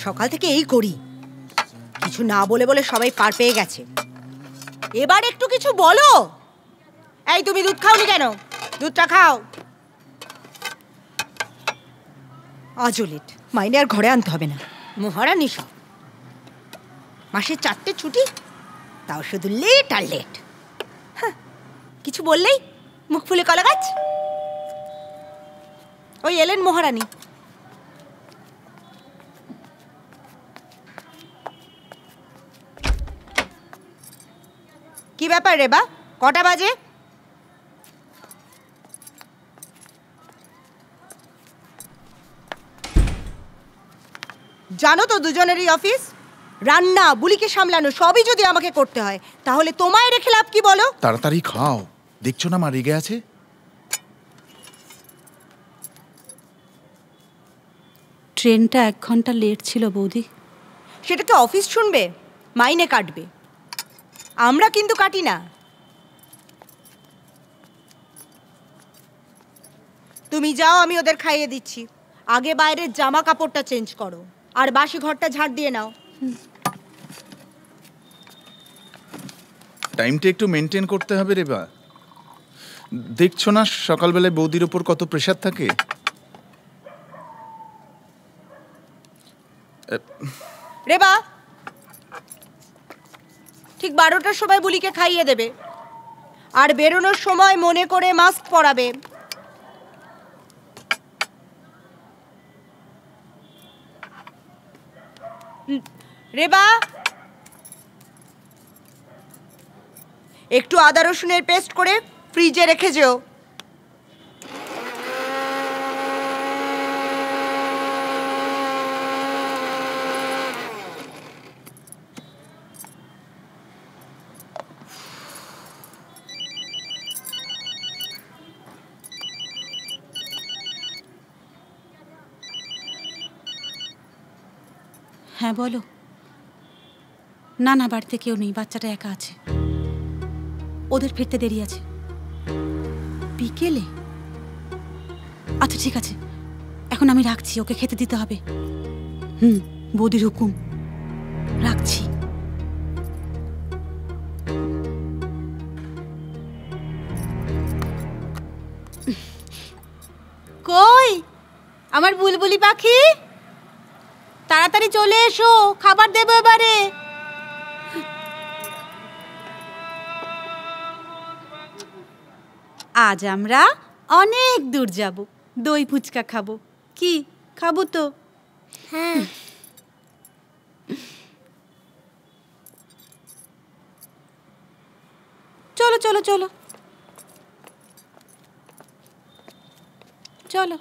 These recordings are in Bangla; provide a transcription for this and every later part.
সকাল থেকে এই করি, কিছু না বলে বলে সবাই পার পেয়ে গেছে। এবার একটু কিছু বলো। এই তুমি দুধ খাওনি কেন? দুধটা খাও। আজও লেট, মাইনে আর ঘরে আনতে হবে না। মহারানী সব, মাসে 4টে ছুটি, তাও শুধু লেট আর লেট। কিছু বললেই মুখ ফুলে কলা গাছ। ওই এলেন মহারানী। কি ব্যাপার রেবা, কটা বাজে? জানো তো দুজনেরই অফিস, রান্না বুলিকে সামলানো সবই যদি আমাকে করতে হয়, তাহলে তোমায় রেখে লাভ কি বলো? তাড়াতাড়ি খাও, দেখছো না মা রেগে আছে। ট্রেনটা 1 ঘন্টা লেট ছিল বৌদি। সেটা তো অফিস শুনবে, মাইনে কাটবে, আমরা কিন্তু কাটি না। তুমি যাও, আমি ওদের খাইয়ে দিচ্ছি। আগে বাইরের জামা কাপড়টা চেঞ্জ করো আর বাসি ঘরটা ঝাড় দিয়ে নাও। টাইমটা একটু মেনটেন করতে হবে রেবা। দেখছো না সকালবেলায় বৌদির ওপর কত প্রেশার থাকে। রেবা ঠিক 12টার সময় বুলিকে খাইয়ে দেবে, আর বেরোনোর সময় মনে করে মাস্ক পরাবে। রেবা একটু আদা রসুনের পেস্ট করে ফ্রিজে রেখে যেও। হ্যাঁ বলো। না না, বাড়িতে কেউ নেই, বাচ্চাটা একা আছে। ওদের ফিরতে দেরি আছে। বিকেলে? আচ্ছা ঠিক আছে, এখন আমি রাখছি, ওকে খেতে দিতে হবে। বৌদির হুকুম, রাখছি। কই আমার বুলবুলি পাখি, তাড়াতাড়ি চলে এসো, খাবার দেবো এবারে। আজ আমরা অনেক দূর যাব, দই ফুচকা খাবো। কি খাবো তো? হ্যাঁ। চলো চলো চলো চলো।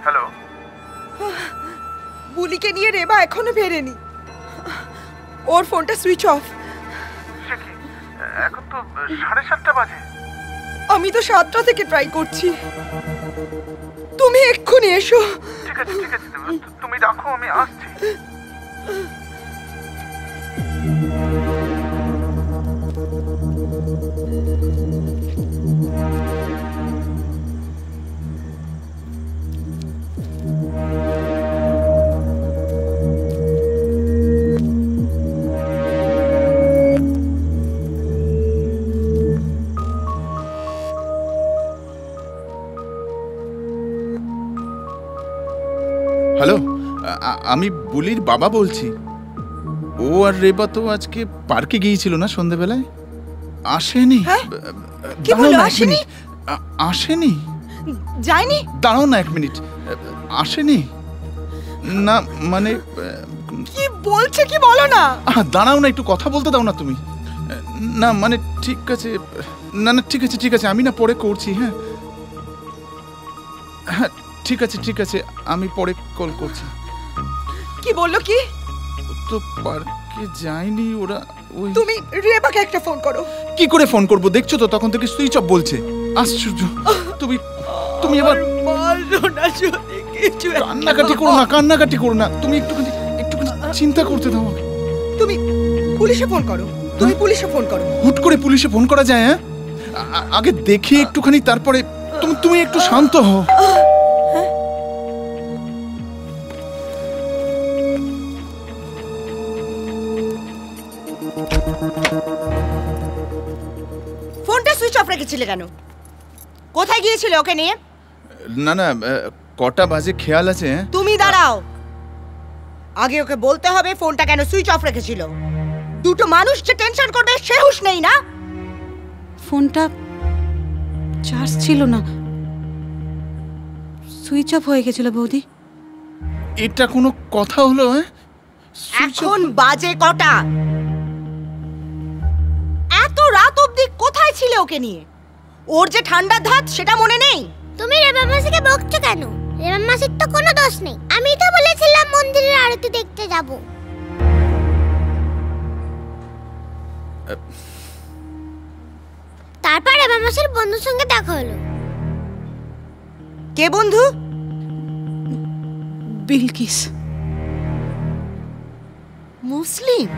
হ্যালো, বুলিকে নিয়ে রেবা এখনো ফেরেনি। ওর ফোনটা সুইচ অফ। এখন তো 7:30 বাজে। আমি তো 7টা থেকে ট্রাই করছি। তুমি এক্ষুনি এসো। ঠিক আছে ঠিক আছে, তুমি রাখো, আমি আসছি। হ্যালো, আমি বুলির বাবা বলছি। ও আর রেবা তো আজকে পার্কে গিয়েছিল না সন্ধেবেলায়? আসেনি। কি বলো, আসেনি? আসেনি, যায়নি? দাঁড়াও না 1 মিনিট। আসেনি না মানে কি বলছে কি বলো না। দাঁড়াও না, একটু কথা বলতে দাও না তুমি। না মানে ঠিক আছে, না না ঠিক আছে ঠিক আছে, আমি না পরে করছি। হ্যাঁ হ্যাঁ ঠিক আছে ঠিক আছে, আমি পরে কল করছি। কি বললো কি? তো পার্কে যায়নি ওরা। ওই তুমি রেবাকে একটা ফোন করো। কি করে ফোন করব? দেখছো তো তখন থেকে সুইচ অফ বলছে। আশ্চর্য। তুমি তুমি এবার কান্নাকাটি করো না, কান্নাকাটি করো না। তুমি একটুখানি চিন্তা করতে দাও আমাকে। তুমি পুলিশে ফোন করো, তুমি পুলিশে ফোন করো। হুট করে পুলিশে ফোন করা যায়? হ্যাঁ, আগে দেখি একটুখানি, তারপরে তুমি একটু শান্ত হও। ফোনটা সুইচ অফ রেখেছিলে কেন? কোথায় গিয়েছিলে ওকে নিয়ে? না না, কটা বাজে খেয়াল আছে? তুমি দাঁড়াও, আগে ওকে বলতে হবে ফোনটা কেন সুইচ অফ রেখেছিল। দুটো মানুষ যে টেনশন করবে সে হুঁশ নেই না? ফোনটা চার্জ ছিল না, সুইচ অফ হয়ে গেছিল বৌদি। এটা কোনো কথা হলো? এখন বাজে কটা? এত রাত অবধি কোথায় ছিলে ওকে নিয়ে? ওর যে ঠান্ডা ধাত সেটা মনে নেই? তুমি রেবা মাসিকে বকছো কেন? রেবা মাসির তো কোনো দোষ নেই। আমি তো বলেছিলাম মন্দিরের আরতি দেখতে যাব। তারপর রেবা মাসির বন্ধুর সঙ্গে দেখা হলো। কে বন্ধু? বিলকিস। মুসলিম?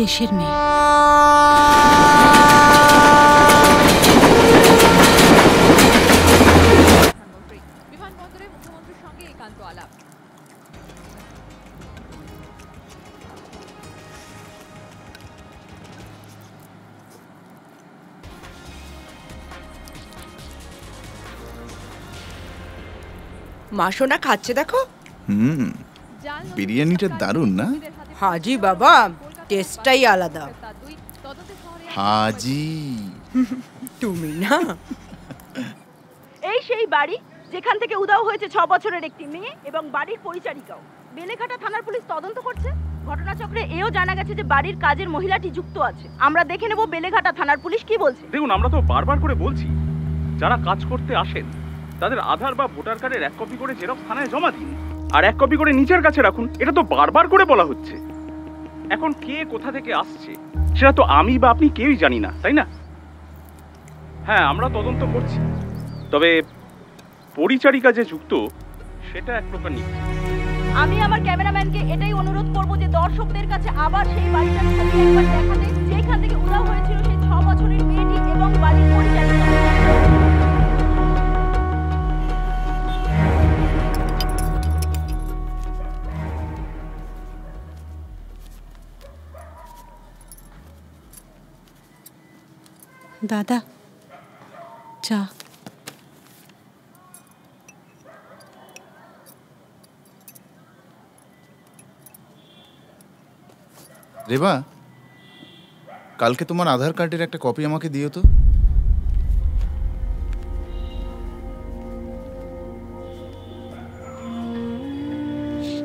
দেশের মেয়ে। বিমানবন্দরে মুখ্যমন্ত্রীর সঙ্গে একান্ত আলাপ। মাসোনা খাচ্ছে দেখো। বিরিয়ানিটা দারুণ না? হাজি বাবা, টেস্টটাই আলাদা। হাজি তুমি না? এই সেই বাড়ি যেখান থেকে উধাও হয়েছে 6 বছরের একটি মেয়ে এবং বাড়ির পরিচারিকাও। বেলেঘাটা থানার পুলিশ তদন্ত করছে। ঘটনাচক্রে এও জানা গেছে যে বাড়ির কাজের মহিলাটি যুক্ত আছে। আমরা দেখে নেব বেলেঘাটা থানার পুলিশ কি বলছে। দেখুন, আমরা তো বারবার করে বলছি, যারা কাজ করতে আসেন তাদের আধার বা ভোটার কার্ডের 1 কপি করে জেরক্স থানায় জমা দিন। আর 1 কপি করে নিজের কাছে রাখুন, এটা তো বারবার করে বলা হচ্ছে। এখন কে কোথা থেকে আসছে সেটা তো আমি বা আপনি কেউই জানি না, তাই না? হ্যাঁ, আমরা তদন্ত করছি, তবে পরিচারিকা যে যুক্ত সেটা এক প্রকার নিশ্চিত। আমি আমার ক্যামেরাম্যানকে এটাই অনুরোধ করব যে দর্শকদের কাছে আবার সেই বাড়িটার ছবি একবার দেখাতে, যেখান থেকে উধাও হয়েছিল সেই 6 বছরের মেয়েটি এবং বাড়ির পরিচারিকা। দাদা চা। রেবা, কালকে তোমার আধার কার্ডের একটা কপি আমাকে দিও তো।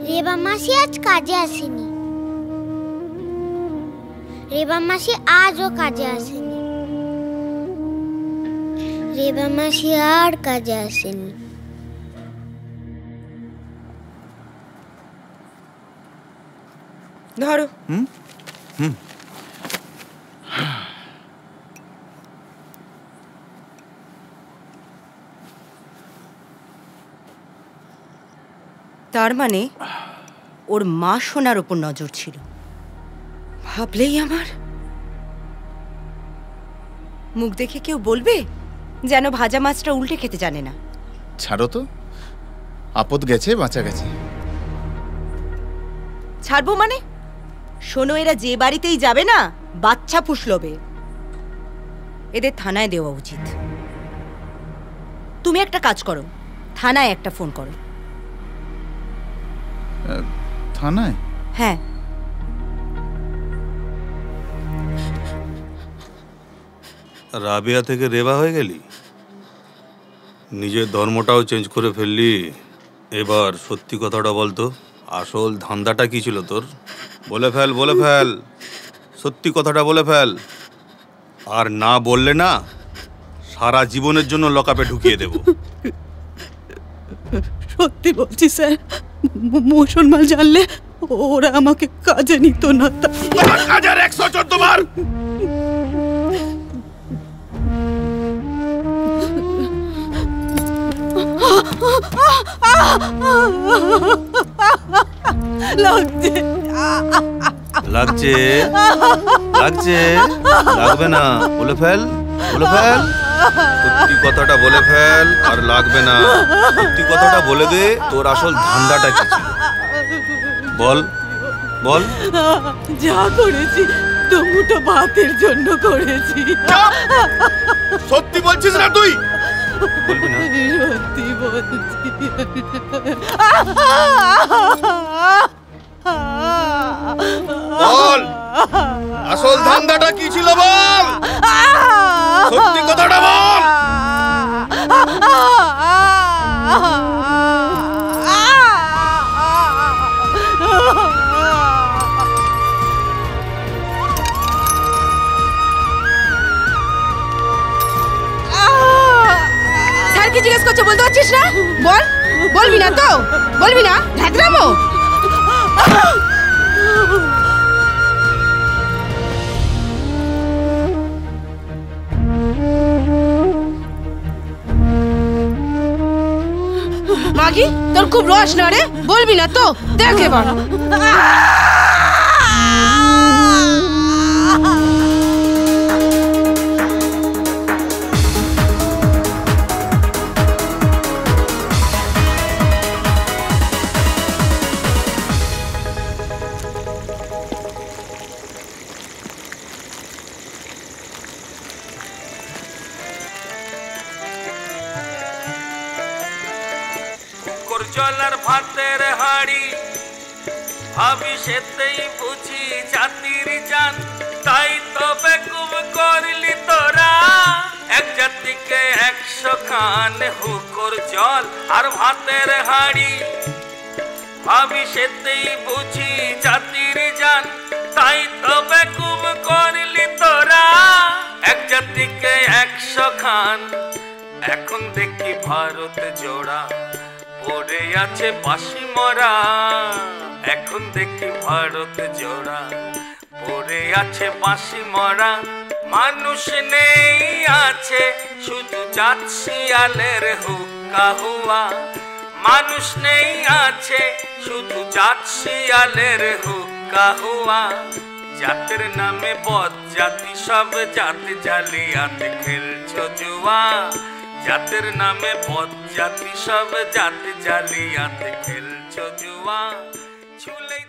রেবা মাসি আজ কাজে আসেনি। রেবা মাসি আজও কাজে আসেনি। রেবা মাসি আর কাজে আসেনি। ধরো। তার মানে ওর মা সোনার উপর নজর ছিল। ভাবলেই আমার মুখ দেখে কেউ বলবে যেন ভাজা মাছটা উল্টে খেতে জানে না। ছাড়ো তো, আপদ গেছে বাঁচা গেছে। ছাড়বো মানে? শোনো, এরা যে বাড়িতেই যাবে না বাচ্চা ফুসলবে। এদের থানায় দেওয়া উচিত। তুমি একটা কাজ করো, থানায় একটা ফোন করো। থানায়? হ্যাঁ। রাবিয়া থেকে রেবা হয়ে গেলি, নিজের ধর্মটাও চেঞ্জ করে ফেললি। এবার সত্যি কথাটা বলতো, আসল ধান্দাটা কি ছিল তোর? বলে ফেল, বলে ফেল, সত্যি কথাটা বলে ফেল। আর না বললে না, সারা জীবনের জন্য লকআপে ঢুকিয়ে দেব। সত্যি বলছি স্যার, মুসলমান জানলে ওরা আমাকে কাজে নিত না। কাজের 114 বার লাগছে লাগছে লাগছে, লাগবে না, বলে ফেল, বলে ফেল, সত্যি কথাটা বলে ফেল। আর লাগবে না, সত্যি কথাটা বলে দে, তোর আসল ধান্দাটা কি ছিল বল, বল। যা করেছি দুমুঠো ভাতের জন্য করেছি। সত্যি বলছিস না তুই? বলবি না? সত্যি বলছি। বল, আসল ধান্দাটা কি ছিল বল, সত্যি কথাটা বল। স্যার কি জিজ্ঞেস করছে বলতে পারছিস না? বল, বলবি না তো? বলবি না? ঢাকরামো। মাগি, তোর খুব রস না রে? বলবি না তো? দেখ এবার। জলার ভাতের হাড়ি ভাবি সেতেই বুঝি জাতির জান, তাই তো বেকুব করলি তোরা। এক জাতিকে 100 খান হুকর জল আর ভাতের হাড়ি ভাবি সেতেই বুঝি জাতির জান, তাই তো বেকুব করলি তোরা। এক জাতিকে 100 খান, এখন দেখি ভারত জোড়া পড়ে আছে বাঁশি মরা, এখন দেখি ভারত জোড়া। পড়ে আছে বাঁশি মরা, মানুষ নেই আছে শুধু জাত শিয়ালের হুক্কা হুয়া। মানুষ নেই আছে শুধু জাত শিয়ালের হুক্কা হুয়া। জাতের নামে বদ জাতি সব জাত জালিয়াত খেলছো জুয়া। জাতের নামে বদ জাতি সব জাত জালিয়াত খেলছো জুয়া। ছুলেই